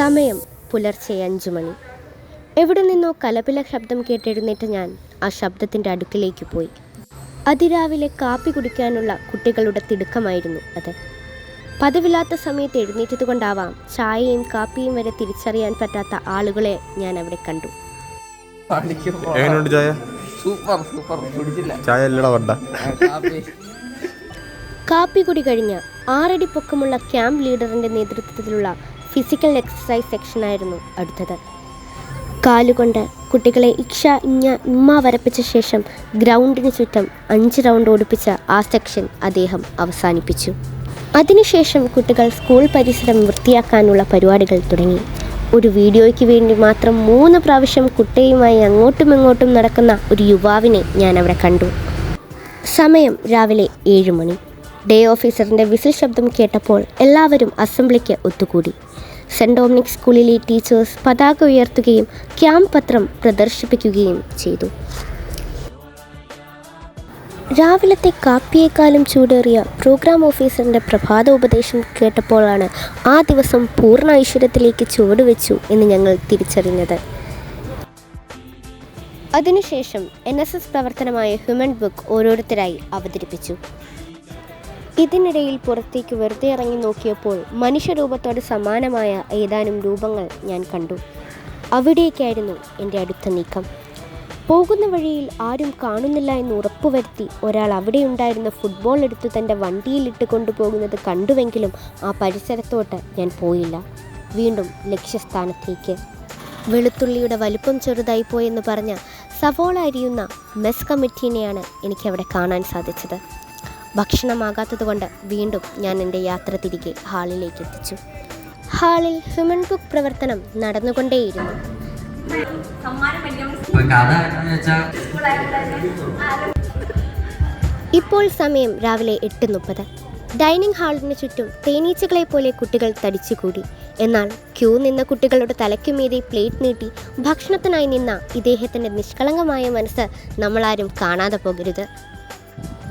സമയം പുലർച്ചെ 5 മണി. എവിടെ നിന്നോ കലപില ശബ്ദം കേട്ടെഴുന്നേറ്റ ഞാൻ ആ ശബ്ദത്തിൻ്റെ അടുക്കിലേക്ക് പോയി. അതിരാവിലെ കാപ്പി കുടിക്കാനുള്ള കുട്ടികളുടെ തിടുക്കമായിരുന്നു അത്. പതിവില്ലാത്ത സമയത്ത് എഴുന്നേറ്റതുകൊണ്ടാവാം ചായയും കാപ്പിയും വരെ തിരിച്ചറിയാൻ പറ്റാത്ത ആളുകളെ ഞാൻ അവിടെ കണ്ടു. കാപ്പി കുടി കഴിഞ്ഞ 6 അടി പൊക്കമുള്ള ക്യാമ്പ് ലീഡറിൻ്റെ നേതൃത്വത്തിലുള്ള ഫിസിക്കൽ എക്സസൈസ് സെക്ഷനായിരുന്നു അടുത്തത്. കാലുകൊണ്ട് കുട്ടികളെ ഇക്ഷ ഇഞ്ഞ ഉമ്മ വരപ്പിച്ച ശേഷം ഗ്രൗണ്ടിന് ചുറ്റും 5 റൗണ്ട് ഓടിപ്പിച്ച ആ സെക്ഷൻ അദ്ദേഹം അവസാനിപ്പിച്ചു. അതിനുശേഷം കുട്ടികൾ സ്കൂൾ പരിസരം വൃത്തിയാക്കാനുള്ള പരിപാടികൾ തുടങ്ങി. ഒരു വീഡിയോയ്ക്ക് വേണ്ടി മാത്രം 3 പ്രാവശ്യം കുട്ടിയുമായി അങ്ങോട്ടും ഇങ്ങോട്ടും നടക്കുന്ന ഒരു യുവാവിനെ ഞാൻ അവിടെ കണ്ടു. സമയം രാവിലെ 7 മണി. ഡേ ഓഫീസറിൻ്റെ വിസിൽ ശബ്ദം കേട്ടപ്പോൾ എല്ലാവരും അസംബ്ലിക്ക് ഒത്തുകൂടി. സെൻറ് ഡൊമിനിക് സ്കൂളിലെ ടീച്ചേഴ്സ് പതാക ഉയർത്തുകയും ക്യാമ്പ് പത്രം പ്രദർശിപ്പിക്കുകയും ചെയ്തു. രാവിലത്തെ കാപ്പിയേക്കാളും ചൂടേറിയ പ്രോഗ്രാം ഓഫീസറിൻ്റെ പ്രഭാത ഉപദേശം കേട്ടപ്പോഴാണ് ആ ദിവസം പൂർണ്ണ ഐശ്വര്യത്തിലേക്ക് ചുവടുവെച്ചു എന്ന് ഞങ്ങൾ തിരിച്ചറിഞ്ഞത്. അതിനുശേഷം NSS പ്രവർത്തനമായ ഹ്യൂമൻ ബുക്ക് ഓരോരുത്തരായി അവതരിപ്പിച്ചു. ഇതിനിടയിൽ പുറത്തേക്ക് വെറുതെ ഇറങ്ങി നോക്കിയപ്പോൾ മനുഷ്യരൂപത്തോട് സമാനമായ ഏതാനും രൂപങ്ങൾ ഞാൻ കണ്ടു. അവിടേക്കായിരുന്നു എൻ്റെ അടുത്ത നീക്കം. പോകുന്ന വഴിയിൽ ആരും കാണുന്നില്ല എന്ന് ഉറപ്പുവരുത്തി ഒരാൾ അവിടെയുണ്ടായിരുന്ന ഫുട്ബോൾ എടുത്ത് തൻ്റെ വണ്ടിയിലിട്ട് കൊണ്ടുപോകുന്നത് കണ്ടുവെങ്കിലും ആ പരിസരത്തോട്ട് ഞാൻ പോയില്ല. വീണ്ടും ലക്ഷ്യസ്ഥാനത്തേക്ക്. വെളുത്തുള്ളിയുടെ വലുപ്പം ചെറുതായി പോയെന്ന് പറഞ്ഞ സവോള അരിയുന്ന മെസ് കമ്മിറ്റീനെയാണ് എനിക്കവിടെ കാണാൻ സാധിച്ചത്. ഭക്ഷണമാകാത്തതുകൊണ്ട് വീണ്ടും ഞാൻ എൻ്റെ യാത്ര തിരികെ ഹാളിലേക്ക് എത്തിച്ചു. ഹാളിൽ ഹ്യൂമൻ ബുക്ക് പ്രവർത്തനം നടന്നുകൊണ്ടേയിരുന്നു. ഇപ്പോൾ സമയം രാവിലെ 8:30. ഡൈനിങ് ഹാളിന് ചുറ്റും തേനീച്ചകളെ പോലെ കുട്ടികൾ തടിച്ചുകൂടി. എന്നാൽ ക്യൂ നിന്ന കുട്ടികളുടെ തലയ്ക്കുമീതെ പ്ലേറ്റ് നീട്ടി ഭക്ഷണത്തിനായി നിന്ന ഇദ്ദേഹത്തിൻ്റെ നിഷ്കളങ്കമായ മനസ്സ് നമ്മളാരും കാണാതെ പോകരുത്.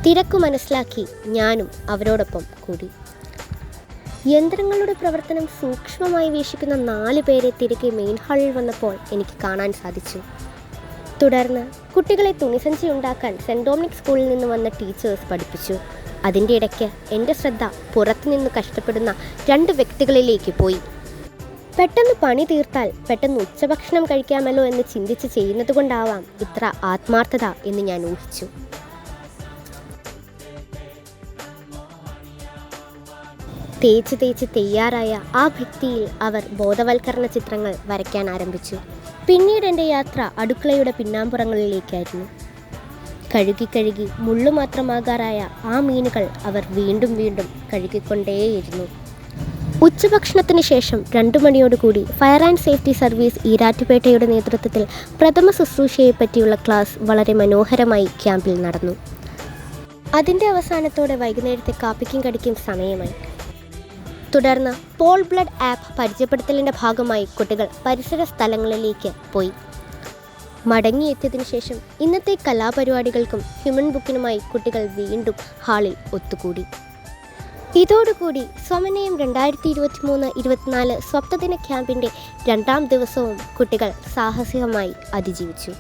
തിരക്ക് മനസ്സിലാക്കി ഞാനും അവരോടൊപ്പം കൂടി. യന്ത്രങ്ങളുടെ പ്രവർത്തനം സൂക്ഷ്മമായി വീക്ഷിക്കുന്ന 4 പേരെ തിരികെ മെയിൻ ഹാളിൽ വന്നപ്പോൾ എനിക്ക് കാണാൻ സാധിച്ചു. തുടർന്ന് കുട്ടികളെ തുണിസഞ്ചി ഉണ്ടാക്കാൻ സെൻറ് ഡൊമിനിക് സ്കൂളിൽ നിന്ന് വന്ന ടീച്ചേഴ്സ് പഠിപ്പിച്ചു. അതിൻ്റെ ഇടയ്ക്ക് എൻ്റെ ശ്രദ്ധ പുറത്തുനിന്ന് കഷ്ടപ്പെടുന്ന 2 വ്യക്തികളിലേക്ക് പോയി. പെട്ടെന്ന് പണി തീർത്താൽ പെട്ടെന്ന് ഉച്ചഭക്ഷണം കഴിക്കാമല്ലോ എന്ന് ചിന്തിച്ച് ചെയ്യുന്നത് കൊണ്ടാവാം ഇത്ര ആത്മാർത്ഥത എന്ന് ഞാൻ ഊഹിച്ചു. തേച്ച് തയ്യാറായ ആ ഭിത്തിയിൽ അവർ ബോധവൽക്കരണ ചിത്രങ്ങൾ വരയ്ക്കാൻ ആരംഭിച്ചു. പിന്നീട് എൻ്റെ യാത്ര അടുക്കളയുടെ പിന്നാമ്പുറങ്ങളിലേക്കായിരുന്നു. കഴുകി മുള്ളു മാത്രമാകാറായ ആ മീനുകൾ അവർ വീണ്ടും കഴുകിക്കൊണ്ടേയിരുന്നു. ഉച്ചഭക്ഷണത്തിന് ശേഷം 2 മണിയോടുകൂടി ഫയർ ആൻഡ് സേഫ്റ്റി സർവീസ് ഈരാറ്റുപേട്ടയുടെ നേതൃത്വത്തിൽ പ്രഥമ ശുശ്രൂഷയെ പറ്റിയുള്ള ക്ലാസ് വളരെ മനോഹരമായി ക്യാമ്പിൽ നടന്നു. അതിൻ്റെ അവസാനത്തോടെ വൈകുന്നേരത്തെ കാപ്പിക്കും കടിക്കും സമയമായി. തുടർന്ന് പോൾ ബ്ലഡ് ആപ്പ് പരിചയപ്പെടുത്തലിൻ്റെ ഭാഗമായി കുട്ടികൾ പരിസര സ്ഥലങ്ങളിലേക്ക് പോയി. മടങ്ങിയെത്തിയതിനു ശേഷം ഇന്നത്തെ കലാപരിപാടികൾക്കും ഹ്യൂമൻ ബുക്കിനുമായി കുട്ടികൾ വീണ്ടും ഹാളിൽ ഒത്തുകൂടി. ഇതോടുകൂടി സ്വമനയം 2023-24 സ്വപ്നദിന ക്യാമ്പിൻ്റെ 2ാം ദിവസവും കുട്ടികൾ സാഹസികമായി അതിജീവിച്ചു.